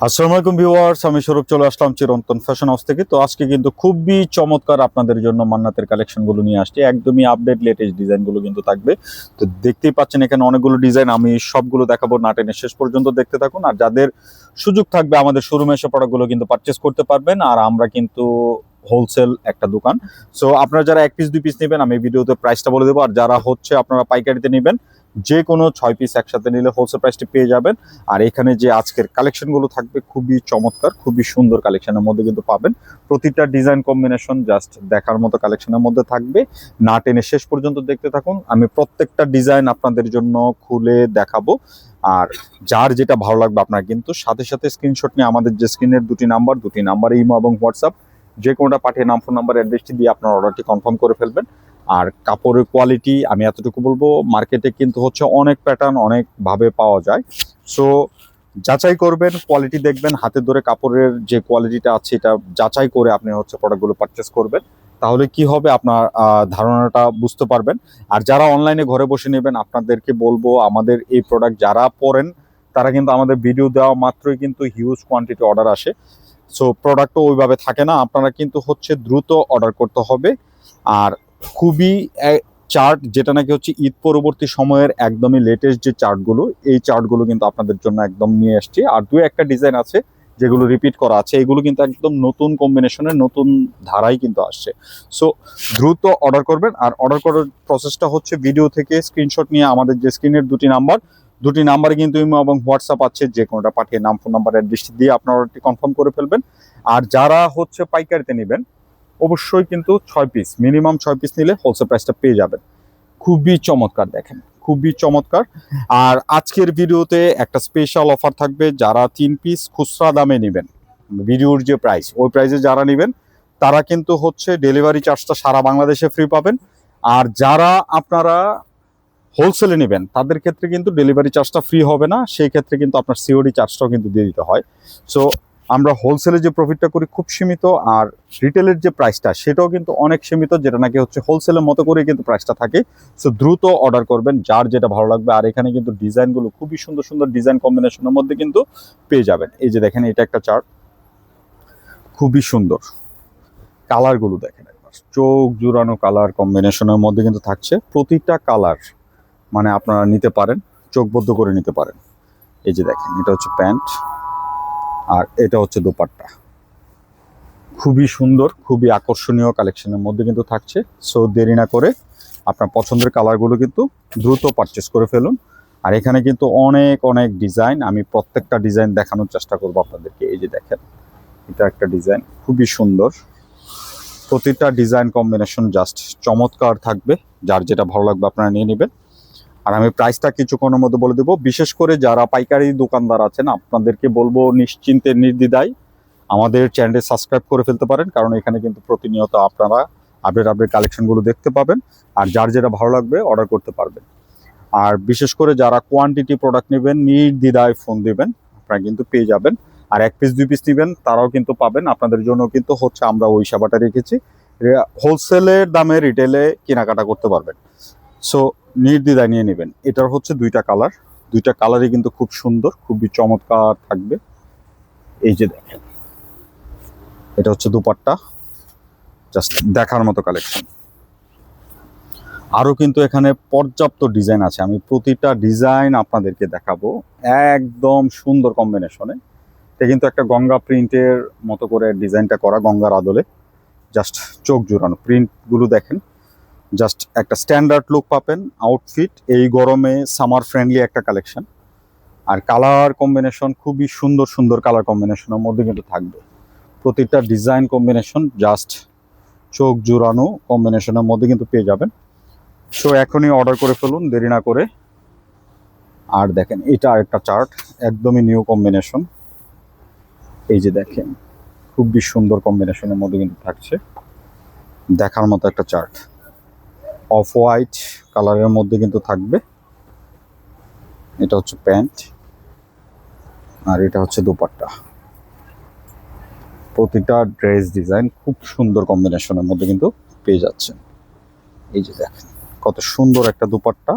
আসসালামু আলাইকুম ভিউয়ার্স, আমি স্বরূপ চলে আসলাম চিরন্তন ফ্যাশন হাউস থেকে। তো আজকে কিন্তু খুবই চমৎকার আপনাদের জন্য মান্নাতের কালেকশনগুলো নিয়ে আসছি। একদমই আপডেট লেটেস্ট ডিজাইনগুলো কিন্তু থাকবে। তো দেখতেই পাচ্ছেন এখানে অনেকগুলো ডিজাইন, আমি সবগুলো দেখাবো, না টেনে শেষ পর্যন্ত দেখতে থাকুন। আর যাদের সুযোগ থাকবে আমাদের শোরুমে এসে প্রোডাক্টগুলো কিন্তু পারচেস করতে পারবেন। আর আমরা কিন্তু হোলসেল একটা দোকান। সো আপনারা যারা এক পিস দুই পিস নেবেন আমি ভিডিওতে প্রাইসটা বলে দেবো, আর যারা হচ্ছে আপনারা পাইকারিতে নেবেন যে কোনো 6 পিস একসাথে নিলে হোলসেল প্রাইসটি পেয়ে যাবেন। আর এখানে যে আজকের কালেকশনগুলো থাকবে খুবই চমৎকার, খুবই সুন্দর কালেকশনের মধ্যে কিন্তু পাবেন। প্রতিটা ডিজাইন কম্বিনেশন জাস্ট দেখার মতো কালেকশনের মধ্যে থাকবে। না টেনে শেষ পর্যন্ত দেখতে থাকুন, আমি প্রত্যেকটা ডিজাইন আপনাদের জন্য খুলে দেখাবো। আর যার যেটা ভালো লাগবে আপনারা কিন্তু সাথে সাথে স্ক্রিনশট নিয়ে আমাদের যে স্ক্রিনের দুটি নাম্বারে ইমো এবং হোয়াটসঅ্যাপ যে কোনোটা পাঠিয়ে নাম, ফোন নাম্বার, অ্যাড্রেসটি দিয়ে আপনার অর্ডারটি কনফার্ম করে ফেলবেন। আর কাপড়ের কোয়ালিটি আমি এতটুকু বলবো, মার্কেটে কিন্তু হচ্ছে অনেক প্যাটার্ন অনেকভাবে পাওয়া যায়। সো যাচাই করবেন, কোয়ালিটি দেখবেন, হাতে ধরে কাপড়ের যে কোয়ালিটিটা আছে এটা যাচাই করে আপনি হচ্ছে প্রোডাক্টগুলো পারচেস করবেন। তাহলে কি হবে আপনার ধারণাটা বুঝতে পারবেন। আর যারা অনলাইনে ঘরে বসে নেবেন আপনাদেরকে বলবো, আমাদের এই প্রোডাক্ট যারা পরেন তারা কিন্তু আমাদের ভিডিও দেওয়া মাত্রই কিন্তু হিউজ কোয়ান্টিটি অর্ডার আসে। সো প্রোডাক্টও ওইভাবে থাকে না, আপনারা কিন্তু হচ্ছে দ্রুত অর্ডার করতে হবে। আর খুবই চার্ট যেটা নাকি হচ্ছে ঈদ পরবর্তী সময়ের একদমই লেটেস্ট যে চার্টগুলো, এই চার্টগুলো কিন্তু আপনাদের জন্য একদম নিয়ে আসছি। আর দু একটা ডিজাইন আছে যেগুলো রিপিট করা আছে, এগুলো কিন্তু একদম নতুন কম্বিনেশনের নতুন ধারাই কিন্তু আসছে। সো দ্রুত অর্ডার করবেন। আর অর্ডার করার প্রসেসটা হচ্ছে ভিডিও থেকে স্ক্রিনশট নিয়ে আমাদের যে স্ক্রিনের দুটি নাম্বারে কিন্তু ইমো এবং হোয়াটসঅ্যাপ আছে, যে কোনোটা পাঠিয়ে নাম, ফোন নাম্বার, অ্যাড্রেস দিয়ে আপনার অর্ডারটি কনফার্ম করে ফেলবেন। আর যারা হচ্ছে পাইকারিতে নেবেন অবশ্যই কিন্তু 6 পিস, মিনিমাম 6 পিস নিলে হোলসেল প্রাইসটা পেয়ে যাবেন। খুবই চমৎকার, দেখেন খুবই চমৎকার। আর আজকের ভিডিওতে একটা স্পেশাল অফার থাকবে, যারা 3 পিস খুচরা দামে নেবেন, ভিডিওর যে প্রাইস ওই প্রাইসে যারা নেবেন তারা কিন্তু হচ্ছে ডেলিভারি চার্জটা সারা বাংলাদেশে ফ্রি পাবেন। আর যারা আপনারা হোলসেলে নেবেন তাদের ক্ষেত্রে কিন্তু ডেলিভারি চার্জটা ফ্রি হবে না, সেই ক্ষেত্রে কিন্তু আপনার সিওডি চার্জটাও কিন্তু দিয়ে দিতে হয়। সো আমরা হোলসেলে যে প্রফিটটা করি খুব সীমিত, আর রিটেলের যে প্রাইসটা সেটাও কিন্তু অনেক সীমিত, যেটা নাকি হচ্ছে হোলসেলের মতো করে কিন্তু প্রাইসটা থাকে। সো দ্রুত অর্ডার করবেন যার যেটা ভালো লাগবে। আর এখানে কিন্তু ডিজাইনগুলো খুবই সুন্দর সুন্দর ডিজাইন কম্বিনেশনের মধ্যে কিন্তু পেয়ে যাবেন। এই যে দেখেন, এটা একটা চার্ট, খুবই সুন্দর। কালারগুলো দেখেন একবার, চোখ জুড়ানো কালার কম্বিনেশনের মধ্যে কিন্তু থাকছে। প্রতিটা কালার মানে আপনারা নিতে পারেন, চোখ বদ্ধ করে নিতে পারেন। এই যে দেখেন, এটা হচ্ছে প্যান্ট আর এটা হচ্ছে দোপাট্টা। খুবই সুন্দর, খুবই আকর্ষণীয় কালেকশনের মধ্যে কিন্তু থাকছে। সো দেরি না করে আপনার পছন্দের কালারগুলো কিন্তু দ্রুত পারচেস করে ফেলুন। আর এখানে কিন্তু অনেক অনেক ডিজাইন, আমি প্রত্যেকটা ডিজাইন দেখানোর চেষ্টা করবো আপনাদেরকে। এই যে দেখেন, এটা একটা ডিজাইন খুবই সুন্দর। প্রতিটা ডিজাইন কম্বিনেশন জাস্ট চমৎকার থাকবে, যার যেটা ভালো লাগবে আপনারা নিয়ে নেবেন। আর আমি প্রাইসটা কিছুক্ষণের মধ্যে বলে দেবো। বিশেষ করে যারা পাইকারি দোকানদার আছেন আপনাদেরকে বলবো নিশ্চিন্তে নির্দ্বিধায় আমাদের চ্যানেলে সাবস্ক্রাইব করে ফেলতে পারেন, কারণ এখানে কিন্তু প্রতিনিয়ত আপনারা আপডেট কালেকশনগুলো দেখতে পাবেন। আর যার যেটা ভালো লাগবে অর্ডার করতে পারবেন। আর বিশেষ করে যারা কোয়ান্টিটি প্রোডাক্ট নেবেন নির্দ্বিধায় ফোন দিবেন, আপনারা কিন্তু পেয়ে যাবেন। আর 1 পিস 2 পিস নেবেন তারাও কিন্তু পাবেন। আপনাদের জন্য কিন্তু হচ্ছে আমরা ওই সেবাটা রেখেছি, হোলসেলের দামে রিটেলে কেনাকাটা করতে পারবেন। সো নির্দ্বিধায় নিয়ে নেবেন। এটার হচ্ছে দুইটা কালারই কিন্তু খুব সুন্দর, খুবই চমৎকার থাকবে। এই যে দেখেন, এটা হচ্ছে দুপাট্টা, জাস্ট দেখার মতো কালেকশন। আরো কিন্তু এখানে পর্যাপ্ত ডিজাইন আছে, আমি প্রতিটা ডিজাইন আপনাদেরকে দেখাবো একদম সুন্দর কম্বিনেশনে। এটা কিন্তু একটা গঙ্গা প্রিন্টের মতো করে ডিজাইনটা করা, গঙ্গার আদলে জাস্ট চোখ জুড়ানো প্রিন্টগুলো দেখেন। জাস্ট একটা স্ট্যান্ডার্ড লুক পাবেন আউটফিট, এই গরমে সামার ফ্রেন্ডলি একটা কালেকশন। আর কালার কম্বিনেশন খুবই সুন্দর সুন্দর কালার কম্বিনেশনের মধ্যে কিন্তু থাকবে। প্রতিটা ডিজাইন কম্বিনেশন জাস্ট চোখ জুড়ানো কম্বিনেশনের মধ্যে কিন্তু পেয়ে যাবেন। সো এখনই অর্ডার করে ফেলুন দেরি না করে। আর দেখেন, এটা আরেকটা চার্ট, একদমই নিউ কম্বিনেশন। এই যে দেখেন, খুবই সুন্দর কম্বিনেশনের মধ্যে কিন্তু থাকছে, দেখার মতো একটা চার্ট। অফ হোয়াইট কালারের মধ্যে কিন্তু থাকবে। এটা হচ্ছে প্যান্ট আর এটা হচ্ছে দোপাট্টা। প্রতিটা ড্রেস ডিজাইন খুব সুন্দর কম্বিনেশনের মধ্যে কিন্তু পেয়ে যাচ্ছেন। এই যে দেখেন, কত সুন্দর একটা দোপাট্টা।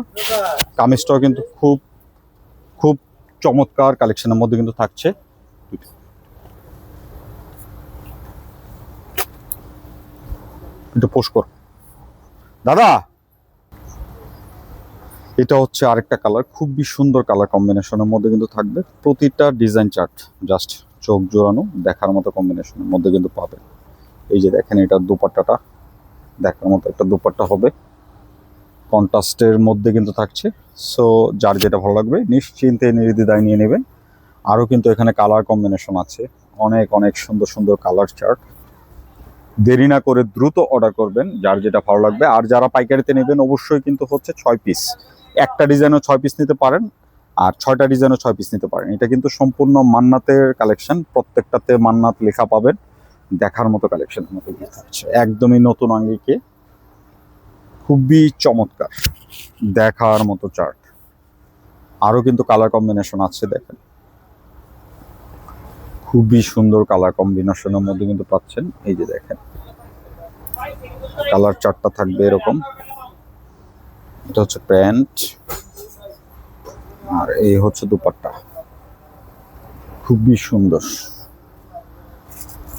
কামিজটাও কিন্তু খুব খুব চমৎকার কালেকশনের মধ্যে কিন্তু থাকছে। একটু পোস্ট কর দাদা। এটা হচ্ছে আরেকটা কালার, খুবই সুন্দর কালার কম্বিনেশনের মধ্যে কিন্তু থাকবে। প্রতিটা ডিজাইন চার্ট জাস্ট চোখ জোড়ানো দেখার মতো কম্বিনেশনের মধ্যে কিন্তু পাবেন। এই যে দেখেন, এটার দুপাট্টাটা দেখার মতো একটা দুপাট্টা হবে, কন্ট্রাস্টের মধ্যে কিন্তু থাকছে। সো যার যেটা ভালো লাগবে নিশ্চিন্তে নির্দ্বিধায় নিয়ে নেবেন। আরও কিন্তু এখানে কালার কম্বিনেশন আছে, অনেক অনেক সুন্দর সুন্দর কালার চার্ট। দেরি না করে দ্রুত অর্ডার করবেন যার যেটা ভালো লাগবে। আর যারা পাইকারিতে নেবেন অবশ্যই কিন্তু হচ্ছে 6 পিস, একটা ডিজাইনও 6 পিস নিতে পারেন, আর 6টা ডিজাইনও 6 পিস নিতে পারেন। এটা কিন্তু সম্পূর্ণ মান্নাতের কালেকশন, প্রত্যেকটাতে মান্নাত লেখা পাবেন। দেখার মতো কালেকশনের মতো থাকছে, একদমই নতুন আঙ্গিকে, খুবই চমৎকার, দেখার মতো চার্ট। আরও কিন্তু কালার কম্বিনেশন আছে, দেখেন খুবই সুন্দর কালার কম্বিনেশনের মধ্যে কিন্তু পাচ্ছেন। এই যে দেখেন, কালার চার্টটা থাকবে এরকম। এটা হচ্ছে প্যান্ট, আর এই হচ্ছে দুপাট্টা, খুবই সুন্দর।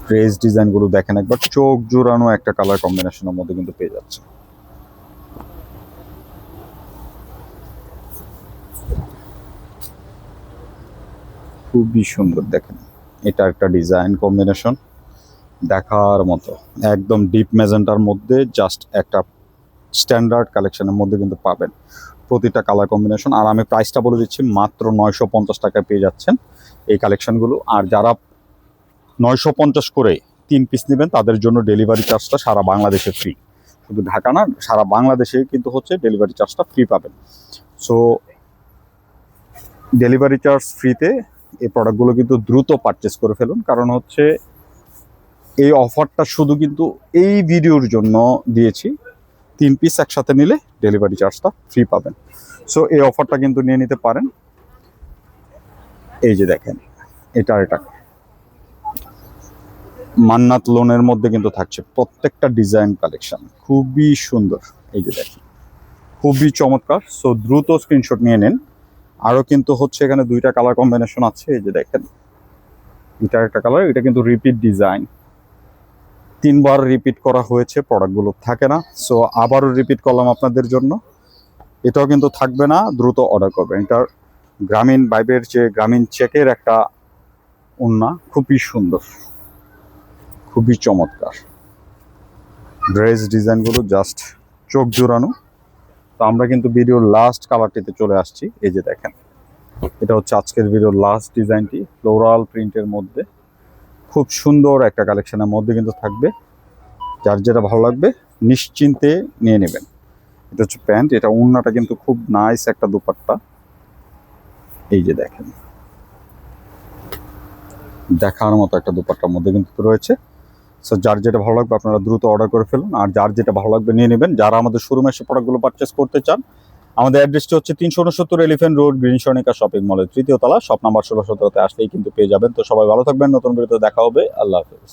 ড্রেস ডিজাইন গুলো দেখেন একবার, চোখ জোড়ানো একটা কালার কম্বিনেশনের মধ্যে কিন্তু পেয়ে যাচ্ছে। খুবই সুন্দর, দেখেন এটা একটা ডিজাইন কম্বিনেশন দেখার মতো, একদম ডিপ ম্যাজেন্টার মধ্যে জাস্ট একটা স্ট্যান্ডার্ড কালেকশনের মধ্যে কিন্তু পাবেন প্রতিটা কালার কম্বিনেশন। আর আমি প্রাইসটা বলে দিচ্ছি, মাত্র 950 টাকায় পেয়ে যাচ্ছেন এই কালেকশনগুলো। আর যারা 950 করে 3 পিস নেবেন তাদের জন্য ডেলিভারি চার্জটা সারা বাংলাদেশে ফ্রি, শুধু ঢাকা না, সারা বাংলাদেশে কিন্তু হচ্ছে ডেলিভারি চার্জটা ফ্রি পাবেন। সো ডেলিভারি চার্জ ফ্রিতে এই প্রোডাক্টগুলো কিন্তু দ্রুত পারচেস করে ফেলুন, কারণ হচ্ছে এই অফারটা শুধু কিন্তু এই ভিডিওর জন্য দিয়েছি। 3 পিস একসাথে নিলে ডেলিভারি চার্জটা ফ্রি পাবেন। সো এই অফারটা কিন্তু নিয়ে নিতে পারেন। এই যে দেখেন, এটা মান্নাত লোনের মধ্যে কিন্তু থাকছে প্রত্যেকটা ডিজাইন কালেকশন, খুবই সুন্দর। এই যে দেখেন, খুবই চমৎকার। সো দ্রুত স্ক্রিনশট নিয়ে নেন। আরও কিন্তু হচ্ছে এখানে 2টা কালার কম্বিনেশন আছে। এই যে দেখেন, এটা একটা কালার, এটা কিন্তু রিপিট ডিজাইন, 3বার রিপিট করা হয়েছে, প্রোডাক্টগুলো থাকে না। সো আবারও রিপিট করলাম আপনাদের জন্য। এটাও কিন্তু থাকবে না, দ্রুত অর্ডার করবেন। এটার গ্রামীণ ভাইবের যে গ্রামীণ চেকের একটা ওড়না, খুবই সুন্দর, খুবই চমৎকার। ড্রেস ডিজাইনগুলো জাস্ট চোখ জোড়ানো। তো আমরা কিন্তু ভিডিওর লাস্ট কালারটিতে চলে আসছি। এই যে দেখেন, এটা হচ্ছে আজকের ভিডিওর লাস্ট ডিজাইনটি, ফ্লোরাল প্রিন্টের মধ্যে খুব সুন্দর একটা কালেকশনের মধ্যে কিন্তু থাকবে। যার যেটা ভালো লাগবে নিশ্চিন্তে নিয়ে নেবেন। এটা হচ্ছে প্যান্ট, এটা ওড়নাটা কিন্তু খুব নাইস একটা দুপাট্টা। এই যে দেখেন, দেখার মতো একটা দুপাট্টার মধ্যে কিন্তু রয়েছে। সো যার যেটা ভালো লাগবে আপনারা দ্রুত অর্ডার করে ফেলুন, আর যার যেটা ভালো লাগবে নিয়ে নেবেন। যারা আমাদের শোরুমে এসে প্রোডাক্টগুলো পারচেস করতে চান, আমাদের অ্যাড্রেসটি হচ্ছে 369 elephant road, green Sonica shopping মলের 3য় তলা, শপ নাম্বার 16-17-তে আসলেই কিন্তু পেয়ে যাবেন। তো সবাই ভালো থাকবেন, নতুন ভিডিওতে দেখা হবে, আল্লাহ হাফেজ।